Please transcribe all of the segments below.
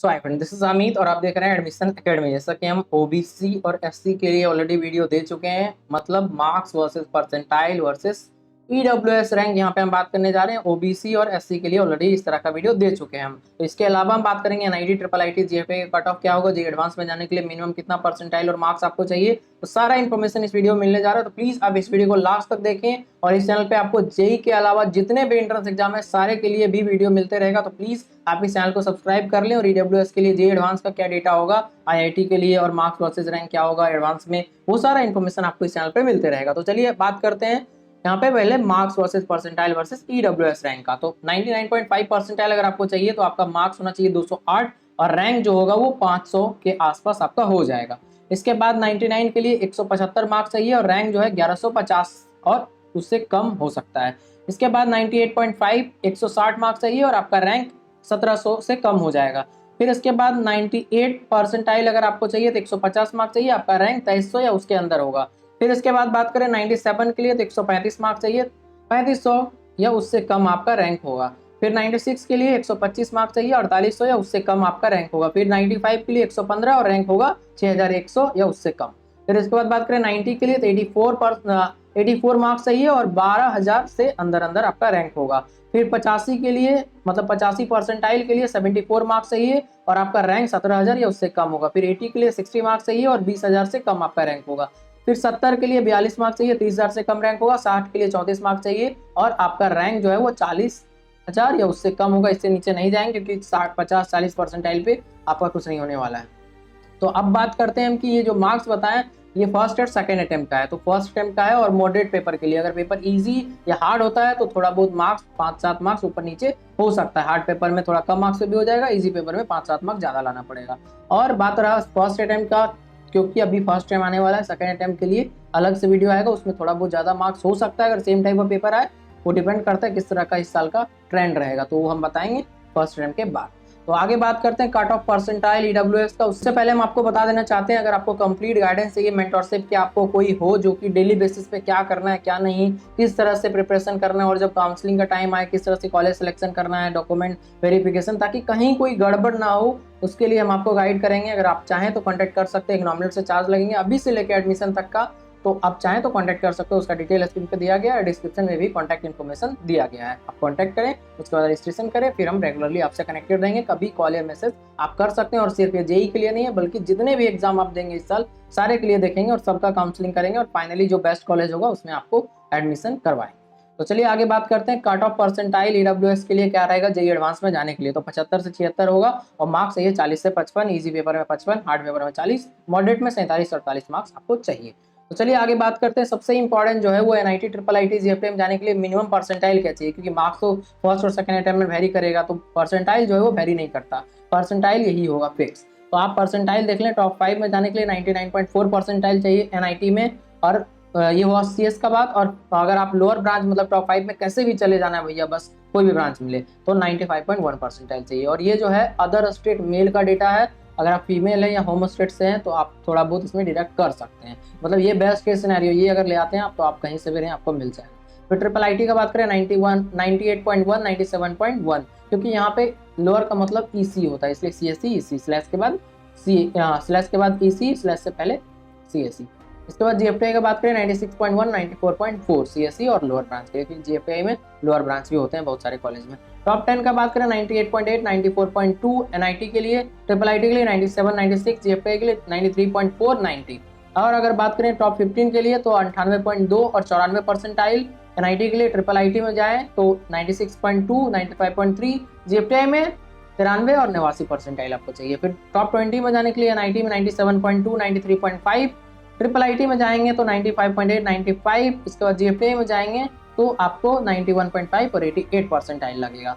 So hi friend, this is Amit और आप देख रहे हैं एडमिशन एकेडमी। जैसा कि हम ओबीसी और एससी के लिए ऑलरेडी वीडियो दे चुके हैं, मतलब marks versus percentile versus EWS rank. यहाँ पे हम बात करने जा रहे हैं ओबीसी और एससी के लिए ऑलरेडी इस तरह का वीडियो दे चुके हैं हम। तो इसके अलावा हम बात करेंगे एनआईटी ट्रिपल आईटी जीएफए का कट ऑफ क्या होगा, जी एडवांस में जाने के लिए मिनिमम कितना परसेंटाइल और मार्क्स आपको चाहिए। तो सारा इन्फॉर्मेशन इस वीडियो में मिलने जा रहा है, तो प्लीज आप इस वीडियो को लास्ट तक देखें। और इस चैनल पे आपको जेई के अलावा जितने भी एंट्रेंस एग्जाम है सारे के लिए भी वीडियो मिलते रहेगा, तो प्लीज आप इस चैनल को सब्सक्राइब कर लें। और ईडब्ल्यूएस के लिए जेई एडवांस का क्या डेटा होगा, आईआईटी के लिए और मार्क्स वर्सेस रैंक क्या होगा एडवांस में, वो सारा इन्फॉर्मेशन आपको इस चैनल पे मिलते रहेगा। तो चलिए बात करते हैं यहाँ पे पहले marks versus percentile versus EWS rank का। तो 99.5 परसेंटाइल अगर आपको चाहिए तो आपका मार्क्स होना चाहिए 208 और रैंक जो होगा वो 500 के आसपास आपका हो जाएगा। इसके बाद 99 के लिए 175 मार्क्स चाहिए और रैंक जो है 1150 और उससे कम हो सकता है। इसके बाद 98.5 160 मार्क्स चाहिए और आपका रैंक 1700 से कम हो जाएगा। फिर इसके बाद 98 परसेंटाइल अगर आपको चाहिए तो 150 मार्क्स चाहिए, आपका रैंक 2300 या उसके अंदर होगा। फिर इसके बाद बात करें 97 के लिए तो 135 मार्क्स चाहिए, 3500 या उससे कम आपका रैंक होगा। फिर 96 के लिए 125 मार्क्स चाहिए, 4800 या उससे कम आपका रैंक होगा। फिर 95 के लिए 115 और रैंक होगा 6100 या उससे कम। फिर इसके बाद बात करें 90 के लिए तो 84 मार्क्स चाहिए और 12000 से अंदर अंदर आपका रैंक होगा। फिर 85 के लिए मतलब 85 परसेंटाइल के लिए 74 मार्क्स चाहिए और आपका रैंक 17000 या उससे कम होगा। फिर 80 के लिए 60 मार्क्स चाहिए और 20000 से कम आपका रैंक होगा। फिर 70 के लिए 42 मार्क्स चाहिए, 30000 से कम रैंक होगा। 60 के लिए 34 मार्क्स चाहिए और आपका रैंक जो है वो 40000 या उससे कम होगा। इससे नीचे नहीं जाएंगे क्योंकि 60 50 40 परसेंटाइल पे आपका कुछ नहीं होने वाला है। तो अब बात करते हैं हम कि ये जो मार्क्स बताएं ये फर्स्ट और सेकंड अटेम्प्ट का है। तो फर्स्ट अटेम्प्ट का है और मॉडरेट पेपर के लिए, अगर पेपर इजी या हार्ड होता है तो थोड़ा बहुत मार्क्स 5-7 मार्क्स ऊपर नीचे हो सकता है। हार्ड पेपर में थोड़ा कम मार्क्स से भी हो जाएगा, इजी पेपर में 5-7 मार्क्स ज्यादा लाना पड़ेगा। और बात रहा फर्स्ट अटेम्प्ट का, क्योंकि अभी फर्स्ट टाइम आने वाला है, सेकंड अटेम्प्ट के लिए अलग से वीडियो आएगा, उसमें थोड़ा बहुत ज्यादा मार्क्स हो सकता है अगर सेम टाइप का पेपर आए। वो डिपेंड करता है किस तरह का इस साल का ट्रेंड रहेगा, तो वो हम बताएंगे फर्स्ट अटेम्प्ट के बाद। तो आगे बात करते हैं कट ऑफ परसेंटाइल ईडब्ल्यूएस का। उससे पहले हम आपको बता देना चाहते हैं, अगर आपको कंप्लीट गाइडेंस चाहिए मेंटरशिप कि आपको कोई हो जो कि डेली बेसिस पे क्या करना है क्या नहीं, किस तरह से प्रिपरेशन करना है और जब काउंसलिंग का टाइम आए किस तरह से कॉलेज सिलेक्शन करना है, डॉक्यूमेंट वेरिफिकेशन, ताकि कहीं कोई गड़बड़ ना हो, उसके लिए हम आपको गाइड करेंगे। अगर आप चाहें तो कॉन्टैक्ट कर सकते हैं, एक नॉमिनल से चार्ज लगेंगे अभी से लेकर एडमिशन तक का। तो आप चाहें तो कांटेक्ट कर सकते हो, उसका डिटेल स्क्रीन पे दिया गया है, डिस्क्रिप्शन में भी कांटेक्ट इन्फॉर्मेशन दिया गया है। आप कांटेक्ट करें, उसके बाद रजिस्ट्रेशन करें, फिर हम रेगुलरली आपसे कनेक्टेड रहेंगे। कभी कॉल या मैसेज आप कर सकते हैं। और सिर्फ ये जेई के लिए नहीं है बल्कि जितने भी एग्जाम आप देंगे इस साल सारे के लिए देखेंगे और सबका काउंसलिंग करेंगे और फाइनली जो बेस्ट कॉलेज होगा उसमें आपको एडमिशन करवाएंगे। तो चलिए आगे बात करते हैं कट ऑफ परसेंटाइल ईडब्ल्यूएस के लिए क्या रहेगा जेई एडवांस में जाने के लिए। तो 75 से 76 होगा और मार्क्स चाहिए 40 से 55, इजी पेपर में 55, हार्ड पेपर में 40, मॉडरेट में 47-48 मार्क्स आपको चाहिए। तो चलिए आगे बात करते हैं, सबसे इंपॉर्टेंट जो है वो एनआईटी ट्रिपल आईटी जीएफए में जाने के लिए मिनिमम परसेंटाइल क्या चाहिए, क्योंकि मार्क्स तो फर्स्ट और सेकंड अटेम्प्ट में वेरी करेगा, तो परसेंटाइल जो है वो वेरी नहीं करता, परसेंटाइल यही होगा फिक्स। तो आप परसेंटाइल देख लें, टॉप 5 में जाने के लिए 99.4 परसेंटाइल चाहिए एनआईटी में। और ये हुआ सीएस का बात। और अगर आप लोअर ब्रांच मतलब टॉप 5 में कैसे भी चले जाना है भैया, बस कोई भी ब्रांच मिले, तो 95.1 परसेंटाइल चाहिए। और ये जो है अदर स्टेट मेल का डेटा है, अगर आप फीमेल हैं या होम स्टेट से हैं तो आप थोड़ा बहुत इसमें डिडक्ट कर सकते हैं। मतलब ये बेस्ट केस सिनेरियो, ये अगर ले आते हैं आप तो आप कहीं से भी रहें आपको मिल जाएगा। फिर ट्रिपल आईटी का बात करें 91, 98.1, 97.1, क्योंकि यहाँ पे लोअर का मतलब ईसी होता है, इसलिए सीएससी ईसी स्लैश के बाद स्लैश के बाद ईसी स्लैश से पहले सीएससी। इसके बाद जीएफटीआई का बात करें 96.1, 94.4 सीएससी और लोअर ब्रांच के, क्योंकि जीएफटीआई में लोअर ब्रांच भी होते हैं बहुत सारे कॉलेज में। टॉप 10 का बात करें 98.8, 94.2 एनआईटी के लिए, ट्रिपल आईटी के लिए 97, 96, जीएफटीआई के लिए 93.4, 90। और अगर बात करें टॉप 15 के लिए तो 98.2 और 94 परसेंटाइल एनआईटी के लिए। ट्रिपल आईटी में जाए तो 96.2, 95.3, जीएफटीआई में 93 और 89 परसेंटाइल आपको चाहिए। फिर टॉप 20 में जाने के लिए एनआईटी में 97.2, 93.5, ट्रिपल आईटी में जाएंगे तो 95.8, 95। इसके बाद जीएफटीआई में जाएंगे तो आपको 91.5 और 88 परसेंटाइल लगेगा।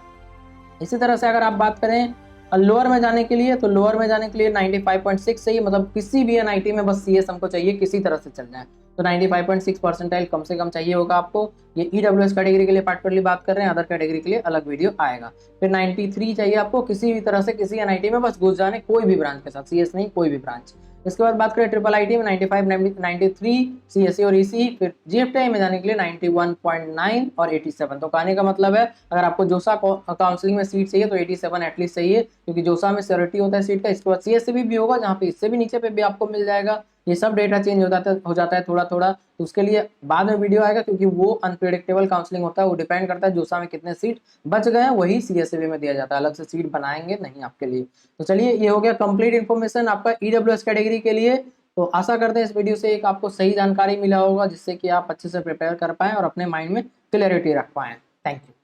इसी तरह से अगर आप बात करें लोअर में जाने के लिए तो लोअर में जाने के लिए 95.6 चाहिए, मतलब किसी भी एनआईटी में बस सीएस हमको चाहिए, किसी तरह से चल जाए। तो 95.6 परसेंटाइल कम से कम चाहिए होगा आपको। ये ईडब्ल्यूएस कैटेगरी के लिए पार्टिकुलरली बात कर रहे हैं, अदर कैटेगरी के लिए अलग वीडियो आएगा। फिर 93 चाहिए आपको किसी भी तरह से किसी एनआईटी में बस घुस जाने, कोई भी ब्रांच के साथ, सीएस नहीं कोई भी ब्रांच। इसके बाद बात करें ट्रिपल आईटी में 95, 93 सीएससी और ईसी। फिर जीएफटीआई में जाने के लिए 91.9 और 87। तो कहने का मतलब है अगर आपको जोसा काउंसलिंग में सीट चाहिए तो 87 एटलीस्ट चाहिए, क्योंकि जोसा में श्योरिटी होता है सीट का। इसके बाद सीएससी भी होगा जहाँ पे इससे भी नीचे पे भी आपको मिल जाएगा। ये सब डेटा चेंज हो जाता है थोड़ा थोड़ा, तो उसके लिए बाद में वीडियो आएगा, क्योंकि वो अनप्रेडिक्टेबल काउंसलिंग होता है, वो डिपेंड करता है जोसा में कितने सीट बच गए हैं वही सीएससी में दिया जाता है, अलग से सीट बनाएंगे नहीं आपके लिए। तो चलिए ये हो गया कंप्लीट इन्फॉर्मेशन आपका ईडब्ल्यूएस कैटेगरी के लिए। तो आशा करते हैं इस वीडियो से एक आपको सही जानकारी मिला होगा, जिससे कि आप अच्छे से प्रिपेयर कर पाएं और अपने माइंड में क्लैरिटी रख पाएं। Thank you.